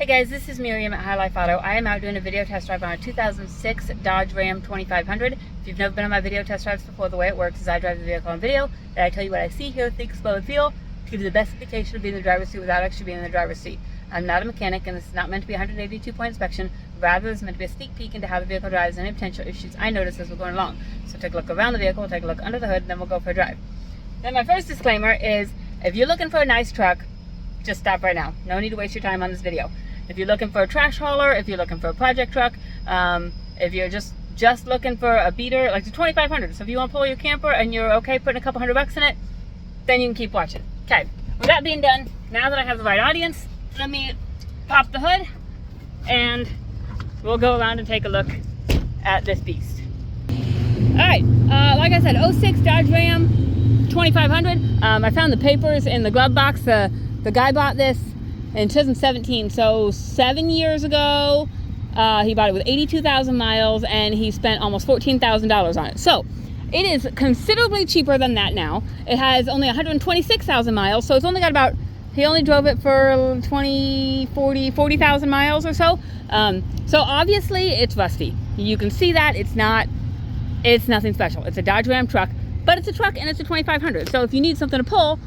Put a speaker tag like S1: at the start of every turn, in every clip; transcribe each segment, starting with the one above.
S1: Hey guys, this is Miriam at High Life Auto. I am out doing a video test drive on a 2006 Dodge Ram 2500. If you've never been on my video test drives before, the way it works is I drive the vehicle on video, and I tell you what I see, hear, think, smell, and feel to give you the best indication of being in the driver's seat without actually being in the driver's seat. I'm not a mechanic, and this is not meant to be a 182-point inspection. Rather, it's meant to be a sneak peek into how the vehicle drives and any potential issues I notice as we're going along. So take a look around the vehicle, take a look under the hood, and then we'll go for a drive. Then my first disclaimer is, if you're looking for a nice truck, just stop right now. No need to waste your time on this video. If you're looking for a trash hauler, if you're looking for a project truck, if you're just looking for a beater, like the 2500, so if you want to pull your camper and you're okay putting a couple $100 in it, then you can keep watching. Okay, with that being done, now that I have the right audience, let me pop the hood and we'll go around and take a look at this beast. Alright, like I said, 06 Dodge Ram 2500. I found the papers in the glove box. The guy bought this in 2017, so 7 years ago. He bought it with 82,000 miles and he spent almost $14,000 on it. So it is considerably cheaper than that now. It has only 126,000 miles, so it's only got about, he only drove it for 40,000 miles or so. So obviously it's rusty. You can see that. It's nothing special. It's a Dodge Ram truck, but it's a truck and it's a 2500. So if you need something to pull,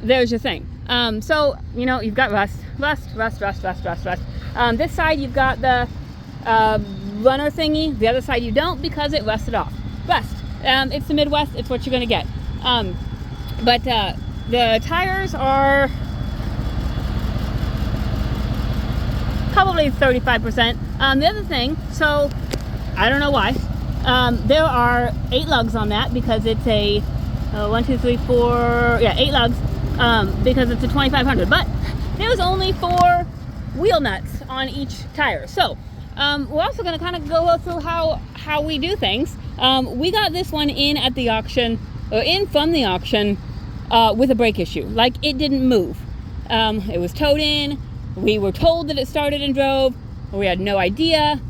S1: there's your thing. So, you know, you've got rust. This side you've got the runner thingy. The other side you don't, because it rusted off. Rust. It's the Midwest. It's what you're going to get. But the tires are probably 35%. The other thing, so I don't know why. There are 8 lugs on that because it's a 8 lugs. Because it's a 2500, but there's only 4 wheel nuts on each tire. So we're also going to kind of go through how we do things. We got this one in at the auction, or in from the auction, with a brake issue. Like, it didn't move. It was towed in. We were told that it started and drove. We had no idea,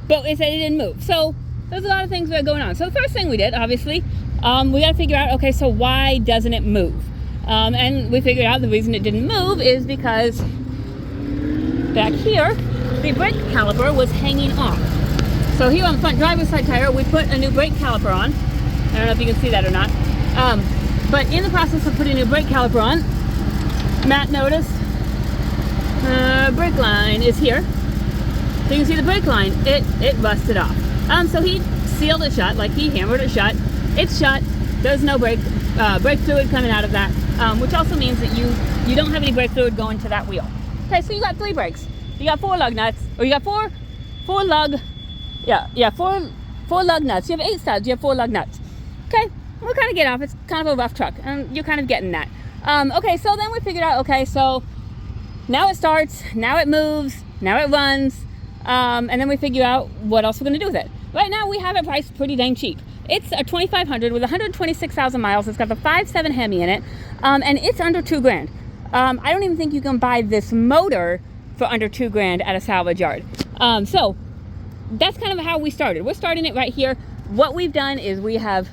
S1: but it said it didn't move. So there's a lot of things that are going on. So the first thing we did, obviously, we got to figure out, okay, so why doesn't it move? And we figured out the reason it didn't move is because back here, the brake caliper was hanging off. So here on the front driver's side tire, we put a new brake caliper on. I don't know if you can see that or not. But in the process of putting a new brake caliper on, Matt noticed brake line is here. So you can see the brake line, it rusted off. So he sealed it shut, like he hammered it shut. It's shut. There's no brake fluid coming out of that, which also means that you don't have any brake fluid going to that wheel. Okay, so you got 3 brakes. You got 4 lug nuts, or you got four lug nuts. You have 8 studs. You have 4 lug nuts. Okay, we'll kind of get off. It's kind of a rough truck, and you're kind of getting that. Okay, so then we figured out. Okay, so now it starts. Now it moves. Now it runs. And then we figure out what else we're going to do with it. Right now we have it priced pretty dang cheap. It's a 2500 with 126,000 miles. It's got the 5.7 Hemi in it, and it's under $2,000. I don't even think you can buy this motor for under $2,000 at a salvage yard. So that's kind of how we started. We're starting it right here. What we've done is we have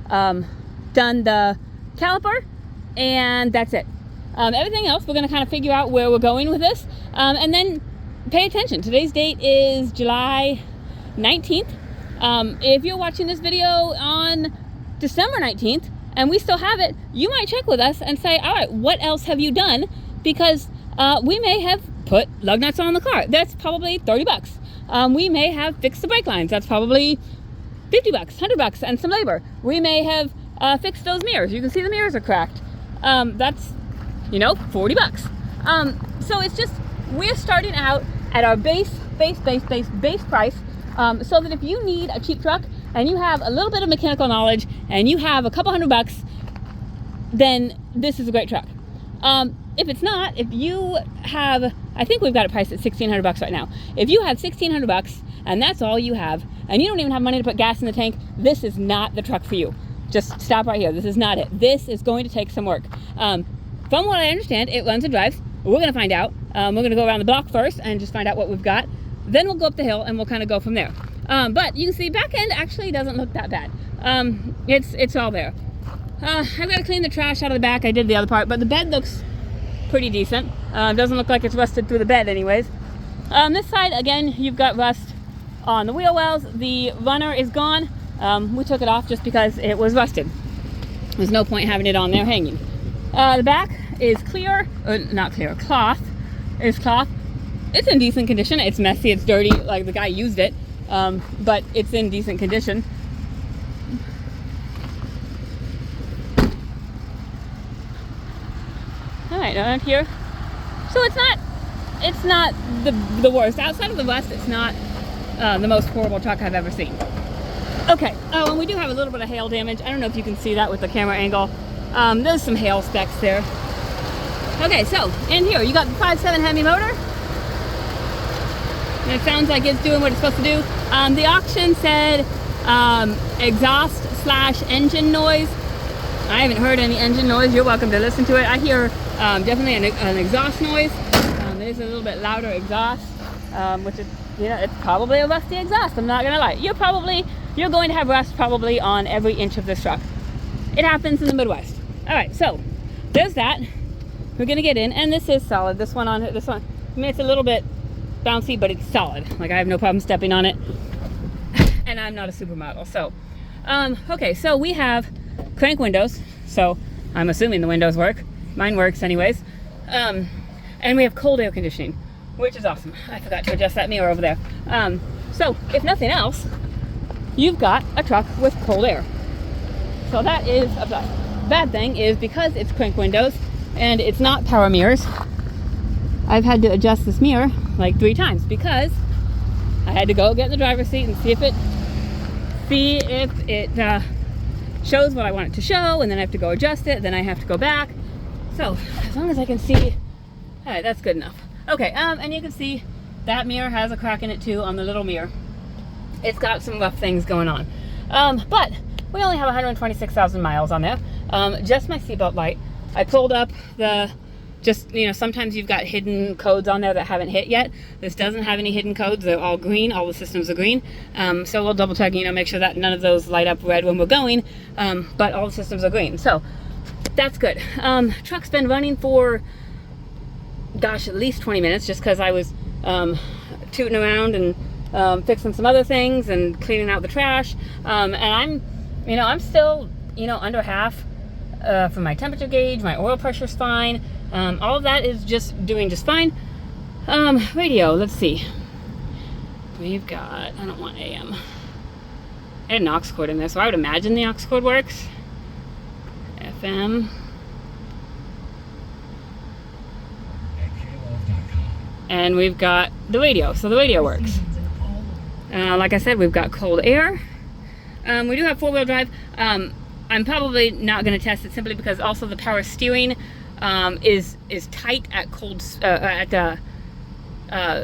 S1: done the caliper, and that's it. Everything else, we're going to kind of figure out where we're going with this, and then pay attention. Today's date is July 19th. If you're watching this video on December 19th and we still have it, you might check with us and say, all right, what else have you done? Because we may have put lug nuts on the car. That's probably $30. We may have fixed the brake lines. That's probably $50, $100, and some labor. We may have fixed those mirrors. You can see the mirrors are cracked. That's, $40. So it's just, we're starting out at our base price. So that if you need a cheap truck and you have a little bit of mechanical knowledge and you have a couple $100, then this is a great truck. If it's not, if you have, I think we've got it priced at $1,600 right now. If you have $1,600 and that's all you have, and you don't even have money to put gas in the tank, this is not the truck for you. Just stop right here. This is not it. This is going to take some work. From what I understand, it runs and drives. We're going to find out. We're going to go around the block first and just find out what we've got. Then we'll go up the hill and we'll kind of go from there. But you can see back end actually doesn't look that bad. It's all there. I've got to clean the trash out of the back. I did the other part, but the bed looks pretty decent. Doesn't look like it's rusted through the bed anyways. This side, again, you've got rust on the wheel wells. The runner is gone. We took it off just because it was rusted. There's no point having it on there hanging. The back is clear, not clear, cloth. It's cloth. It's in decent condition. It's messy, it's dirty, like the guy used it, but it's in decent condition. All right, around here. So it's not the worst. Outside of the rust, it's not the most horrible truck I've ever seen. Okay, oh, and we do have a little bit of hail damage. I don't know if you can see that with the camera angle. There's some hail specks there. Okay, so in here, you got the 5.7 Hemi motor. And it sounds like it's doing what it's supposed to do. The auction said exhaust/engine noise. I haven't heard any engine noise. You're welcome to listen to it. I hear definitely an exhaust noise. There's a little bit louder exhaust, which is, you know, it's probably a rusty exhaust. I'm not gonna lie. You're going to have rust probably on every inch of this truck. It happens in the Midwest. All right, so there's that. We're gonna get in, and this is solid. This one, I mean, it's a little bit bouncy, but it's solid. Like, I have no problem stepping on it, and I'm not a supermodel. So, okay, so we have crank windows. So I'm assuming the windows work. Mine works anyways. And we have cold air conditioning, which is awesome. I forgot to adjust that mirror over there. So if nothing else, you've got a truck with cold air. So that is a plus. Bad thing is, because it's crank windows and it's not power mirrors, I've had to adjust this mirror like 3 times because I had to go get in the driver's seat and see if it shows what I want it to show, and then I have to go adjust it, then I have to go back. So as long as I can see, all right, that's good enough. Okay, and you can see that mirror has a crack in it too on the little mirror. It's got some rough things going on. But we only have 126,000 miles on there. Just my seatbelt light. I pulled up sometimes you've got hidden codes on there that haven't hit yet. This doesn't have any hidden codes. They're all green. All the systems are green. So we'll double check, make sure that none of those light up red when we're going. But all the systems are green. So that's good. Truck's been running for, gosh, at least 20 minutes, just because I was tooting around and fixing some other things and cleaning out the trash. And I'm still, under half for my temperature gauge. My oil pressure's fine. All of that is doing just fine. Radio, let's see. We've got, I don't want AM. I had an aux cord in there, so I would imagine the aux cord works. FM. And we've got the radio, so the radio works. Like I said, we've got cold air. We do have 4-wheel drive. I'm probably not going to test it simply because also the power steering is tight at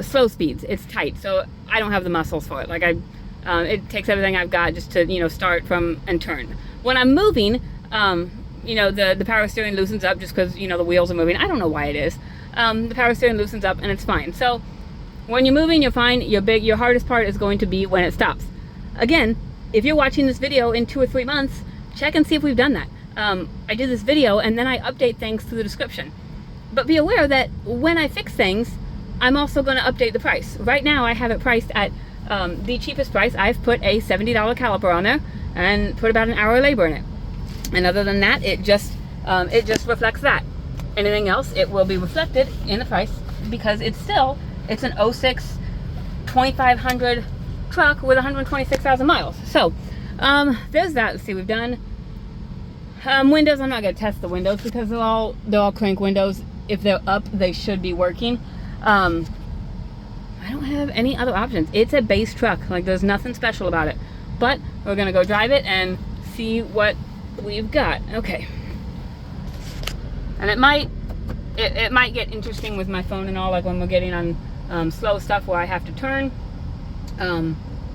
S1: slow speeds. It's tight, so I don't have the muscles for it. Like it takes everything I've got just to start from and turn. When I'm moving, the power steering loosens up just because the wheels are moving. I don't know why it is. The power steering loosens up and it's fine. So when you're moving, you're fine. Your hardest part is going to be when it stops. Again, if you're watching this video in 2 or 3 months, check and see if we've done that. I did this video and then I update things to the description. But be aware that when I fix things, I'm also going to update the price. Right now I have it priced at the cheapest price. I've put a $70 caliper on there and put about an hour of labor in it. And other than that, it just reflects that. Anything else, it will be reflected in the price because it's an 06 2500 truck with 126,000 miles. So there's that. Let's see, we've done windows. I'm not going to test the windows because they're all crank windows. If they're up, they should be working. I don't have any other options. It's a base truck. Like, there's nothing special about it. But we're going to go drive it and see what we've got. Okay. And it might get interesting with my phone and all, like when we're getting on slow stuff where I have to turn.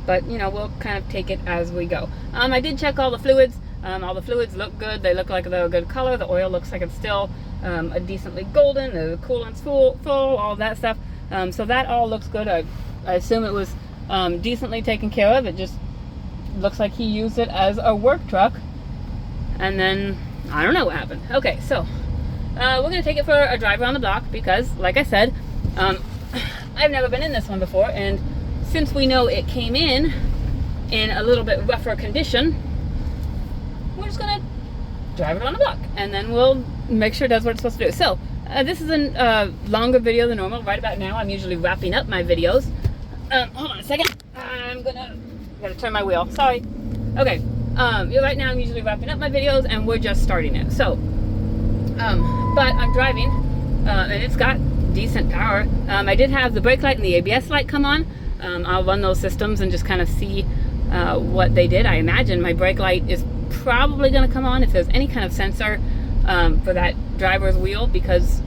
S1: But we'll kind of take it as we go. I did check all the fluids. All the fluids look good. They look like they're a good color. The oil looks like it's still a decently golden. The coolant's full, all that stuff. So that all looks good. I assume it was decently taken care of. It just looks like he used it as a work truck. And then I don't know what happened. Okay, so we're gonna take it for a drive around the block because, like I said, I've never been in this one before, and since we know it came in a little bit rougher condition, we're just gonna drive it on the block, and then we'll make sure it does what it's supposed to do. So this is a longer video than normal. Right about now, I'm usually wrapping up my videos. Hold on a second. I'm gotta turn my wheel. Sorry. Okay. Right now, I'm usually wrapping up my videos, and we're just starting it. So, but I'm driving, and it's got decent power. I did have the brake light and the ABS light come on. I'll run those systems and just kind of see what they did. I imagine my brake light is probably going to come on if there's any kind of sensor for that driver's wheel, because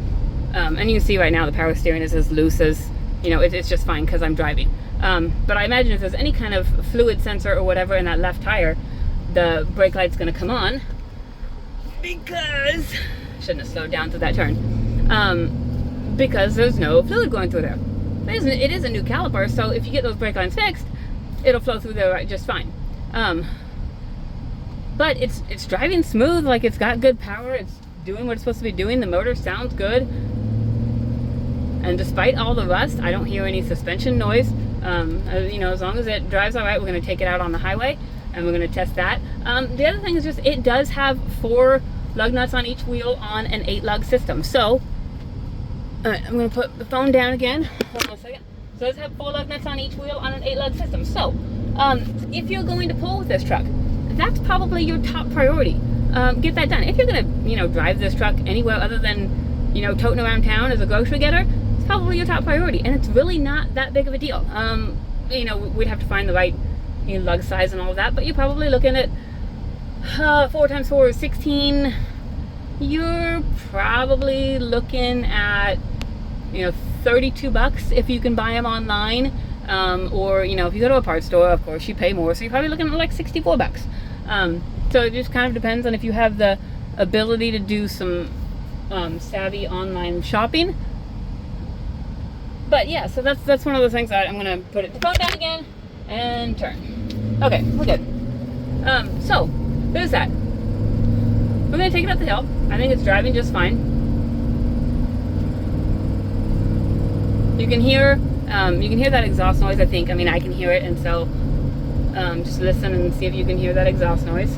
S1: and you can see right now the power steering is as loose as, you know, it's just fine because I'm driving. But I imagine if there's any kind of fluid sensor or whatever in that left tire, the brake light's going to come on, because shouldn't have slowed down to that turn, because there's no fluid going through there. It is a new caliper, so if you get those brake lines fixed, it'll flow through there just fine. But it's driving smooth, like it's got good power, it's doing what it's supposed to be doing, the motor sounds good, and despite all the rust, I don't hear any suspension noise. You know, as long as it drives all right, we're going to take it out on the highway, and we're going to test that. The other thing is just, it does have 4 lug nuts on each wheel on an 8 lug system. So, I'm going to put the phone down again. Hold on a second. So it does have 4 lug nuts on each wheel on an 8 lug system. So, if you're going to pull with this truck, that's probably your top priority. Get that done. If you're going to, you know, drive this truck anywhere other than, you know, toting around town as a grocery getter, it's probably your top priority. And it's really not that big of a deal. You know, we'd have to find the right, you know, lug size and all of that, but you're probably looking at 4 times 4 is 16. You're probably looking at, you know, $32 if you can buy them online, or, you know, if you go to a parts store, of course you pay more, so you're probably looking at like $64. So it just kind of depends on if you have the ability to do some savvy online shopping. But yeah, so that's one of the things I'm gonna put the phone down again and turn. Okay, we're good. So there's that. We're gonna take it up the hill. I think it's driving just fine. You can hear that exhaust noise, I think. I mean, I can hear it, and so just listen and see if you can hear that exhaust noise.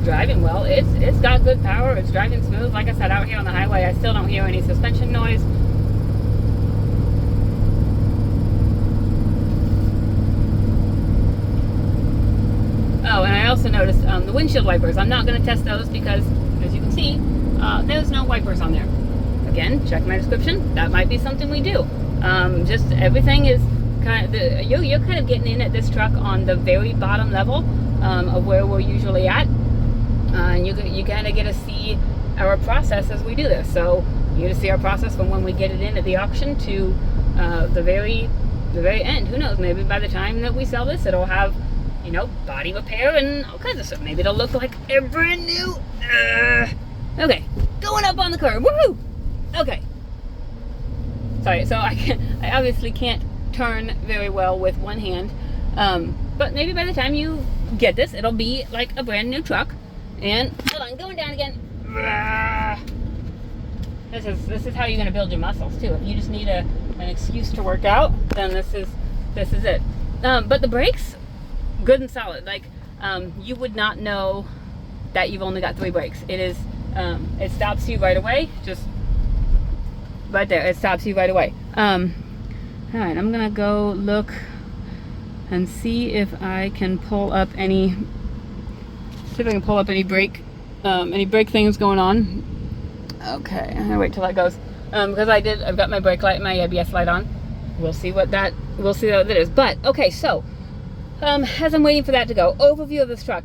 S1: Driving well. It's got good power. It's driving smooth. Like I said, out here on the highway, I still don't hear any suspension noise. Oh, and I also noticed the windshield wipers. I'm not going to test those because, as you can see, there's no wipers on there. Again, check my description. That might be something we do. Just everything is kind of you're kind of getting in at this truck on the very bottom level of where we're usually at. And you kind of get to see our process as we do this. So you get to see our process from when we get it in at the auction to the very end. Who knows? Maybe by the time that we sell this, it'll have, you know, body repair and all kinds of stuff. Maybe it'll look like a brand new. Okay, going up on the curb. Woohoo! Okay. Sorry. So I obviously can't turn very well with one hand. But maybe by the time you get this, it'll be like a brand new truck. And hold on, going down again. This is how you're gonna build your muscles too. If you just need an excuse to work out, then this is it. But the brakes, good and solid. Like you would not know that you've only got 3 brakes. It is it stops you right away. Just right there, it stops you right away. All right, I'm gonna go look and see if I can pull up any. See if I can pull up any brake things going on. Okay, I'm gonna wait till that goes. Because I've got my brake light and my ABS light on. We'll see what that is. But okay, so as I'm waiting for that to go, overview of this truck.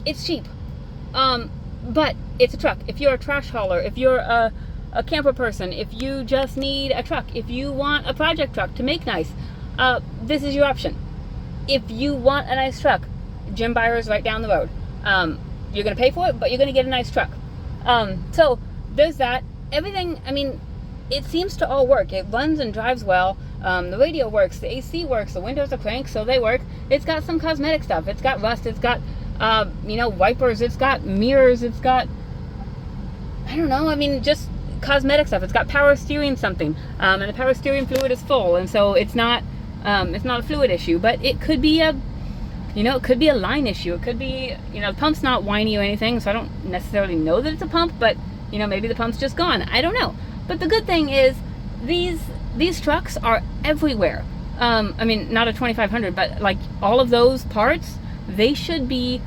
S1: It's cheap. But it's a truck. If you're a trash hauler, if you're a camper person, if you just need a truck, if you want a project truck to make nice, this is your option. if you want a nice truck, Jim Byers right down the road. You're going to pay for it, but you're going to get a nice truck. So there's that. Everything, I mean, it seems to all work. It runs and drives well. The radio works, the AC works, the windows are cranked, so they work. It's got some cosmetic stuff. It's got rust, it's got, wipers, it's got mirrors, it's got, I don't know, I mean, just cosmetic stuff. It's got power steering something, and the power steering fluid is full, and so it's not a fluid issue, but it could be it could be a line issue. It could be, the pump's not whiny or anything, so I don't necessarily know that it's a pump, but, maybe the pump's just gone. I don't know. But the good thing is these trucks are everywhere. I mean, not a 2500, but like all of those parts, they should be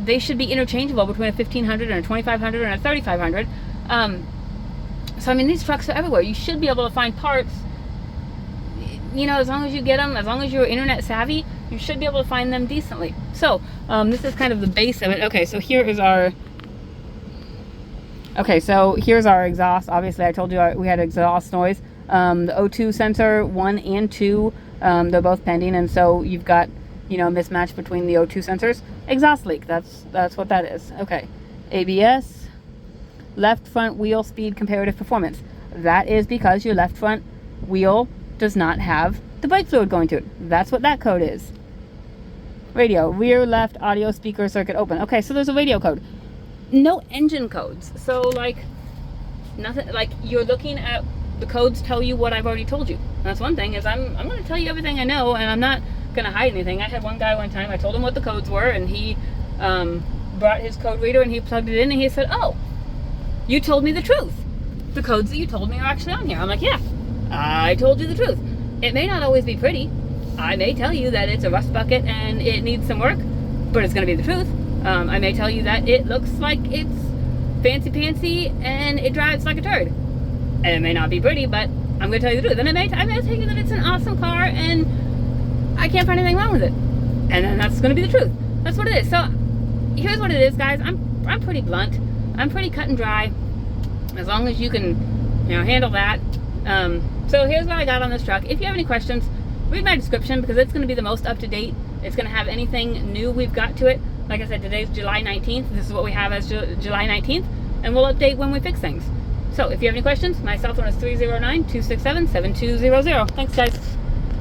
S1: interchangeable between a 1500 and a 2500 and a 3500. So I mean, these trucks are everywhere. You should be able to find parts, as long as you get them, as long as you're internet savvy, you should be able to find them decently. So this is kind of the base of it. Okay, so here's our exhaust. Obviously, I told you we had exhaust noise. The O2 sensor 1 and 2, they're both pending, and so you've got, mismatch between the O2 sensors. Exhaust leak, that's what that is. Okay, ABS, left front wheel speed comparative performance. That is because your left front wheel does not have the brake fluid going to it. That's what that code is. Radio, rear left audio speaker circuit open. Okay, so there's a radio code. No engine codes. So like nothing, like you're looking at the codes tell you what I've already told you. And that's one thing, is I'm going to tell you everything I know, and I'm not going to hide anything. I had one guy one time, I told him what the codes were, and he brought his code reader and he plugged it in and he said, "Oh, you told me the truth. The codes that you told me are actually on here." I'm like, "Yeah, I told you the truth. It may not always be pretty. I may tell you that it's a rust bucket and it needs some work, but it's going to be the truth. I may tell you that it looks like it's fancy-pantsy and it drives like a turd. And it may not be pretty, but I'm going to tell you the truth. And I may tell you that it's an awesome car and I can't find anything wrong with it. And then that's going to be the truth. That's what it is." So here's what it is, guys. I'm pretty blunt. I'm pretty cut and dry. As long as you can, handle that. So here's what I got on this truck. If you have any questions, read my description, because it's going to be the most up-to-date. It's going to have anything new we've got to it. Like I said, today's July 19th. This is what we have as July 19th, and we'll update when we fix things. So if you have any questions, my cell phone is 309-267-7200. Thanks, guys.